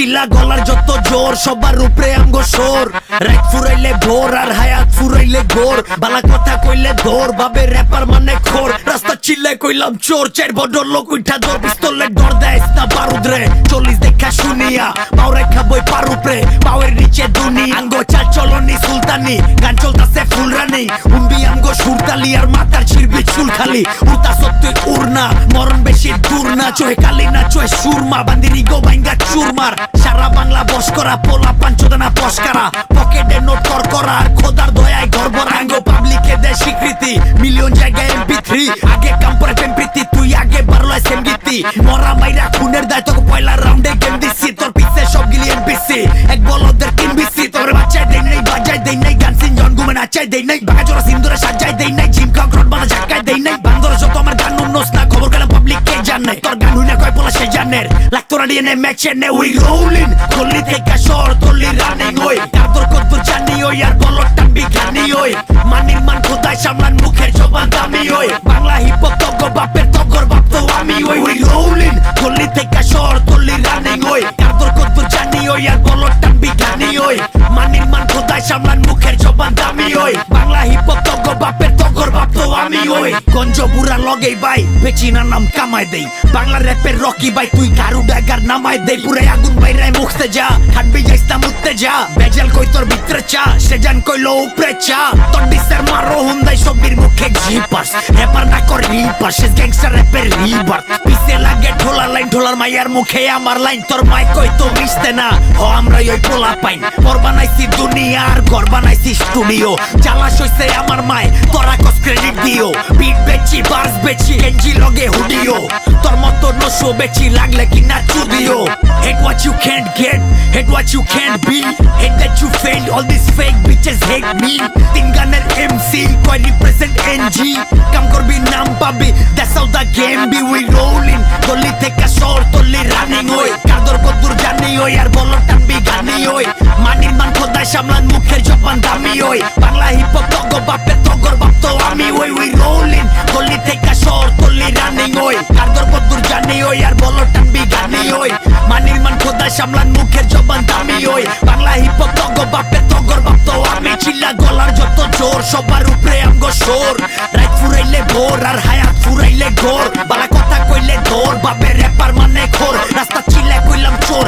চিল্লা গলার যত জোর সবার উপরে আমগো সোর রাত ফুরাইলে ভোর আর হায়াত ফুরাইলে গোর বালা কথা কইলে ধর বাবে র্যাপার মানে খোর রাস্তা চিল্লায় কইলাম চোর চার বড় লোক উঠা ধর পিস্তলে ডর দেয় না বারুদ রে 40 দেখা শুনিয়া পাও রেখা বই পার উপরে পাওয়ের নিচে দুনি আঙ্গো চাল চলনি সুলতানি গান চলতাছে ফুলরানি উম্বি আমগো সুরতালি আর মাথার ছিড়বি চুল খালি উতা সত্যি উড়না মরণ বেশি দূর না চোহে কালি না চোহে সুরমা বান্দিরি গো বাইঙ্গা চুরমার সারা বাংলা বস করা পোলা পাঞ্চদানা পস্কারা পকেটে নোট কর করা আর খোদার দয়ায় গর্বর আঙ্গো পাবলিকে দে স্বীকৃতি মিলিয়ন জায়গায় MP3 আগে কাম করে প্রেমপ্রীতি তুই আগে বারলো সেমগীতি মরা মাইরা খুনের দায় তোকে পয়লা রাউন্ডে গেম দিছি তোর পিছে সবগুলি NPC এক বলদের তিন বিসি তোর বাচ্চায় দেই নাই বাজায় দেই নাই গান সিন জন ঘুমে নাচায় দেই নাই বাঘা জোড়া সিন্দুরে সাজায় দেই নাই জিম কাক রড বানা ঝাঁকায় দেই নাই বান্দর যত আমার গান উন্নস না খবর গেলাম পাবলিক কে জানে তোর গান হুইনা কয় পোলা সে জানের লাগতো না ডিএনএ ম্যাচে নে উই রোলিং গলি থেকে শহর তলি রানিং ওই কাদর কত জানি ওই আর বলট টানবি খানি ওই মানির মান খোদায় সামলান মুখের জবান দামি ওই বাংলা হিপ হপ তগো বাপের তগর বাপ তো আমি ওই উই রোলিং গলি থেকে শহর তলি রানিং ওই কাদর কত জানি ওই আর বলট টানবি খানি ওই মানির মান খোদায় সামলান মুখের জবান দামি ওই বাংলা হিপ হপ তগো বাপের তগর বাপ তো আমি ওই গঞ্জ বুড়া লগেই ভাই বেচিনা নাম কামাই দেই বাংলা র্যাপের রকি ভাই তুই গারু ডাগার নামাই দেই পুরে আগুন বাইরে মুখতে যা খাটবি যাইস না মুততে যা বেজাল কই তোর ভিতরে চা সে জান কইলো উপরে চা তোর ডিসের মারো হুন্দাই সবির মুখে জিপাস র্যাপার না করে রিপার সে গ্যাংস্টার র্যাপের রিবার পিছে লাগে ঢোলা লাইন ঢোলার মাইয়ার মুখে আমার লাইন তোর মাই কই তো মিশতে না ও আমরা ওই পোলা পাইন পর বানাইছি দুনিয়া আর ঘর বানাইছি স্টুডিও জ্বালা সইছে আমার মাই তোরা কস ক্রেডিট দিও বিট বেচি বাস বেচি গেঞ্জি লগে হুডিও তোর মতো নশো বেচি লাগলে কি না চুদিও hate what you can't get hate what you can't be hate that you failed all these fake bitches hate me তিন গানের MC কই represent NG কাম করবি নাম পাবি that's how the game be we rolling গলি থেকে শহর তলি রানিং ওই কাদর কদ্দুর জানি ওই আর বলো টানবি গানি ওই মানির মান খোদায় সামলান মুখের জবান দামি ওই বাংলা হিপ হপ তগো বাপের তগর বাপ তো আমি ওই উই রোলিং গলি থেকে শহর তলি রানিং ওই কাদর কদ্দুর জানি ওই আর বলো টানবি গানি ওই মানির মান খোদায় সামলান মুখের জবান দামি ওই বাংলা হিপ হপ তগো বাপের তগর বাপ তো আমি চিল্লা গলার যত জোর সবার উপরে আমগো সোর রাত ফুরাইলে ভোর আর হায়াত ফুরাইলে ঘোর বালা কথা কইলে ধর বাপের র্যাপার মানে খোর রাস্তা চিল্লা কইলাম চোর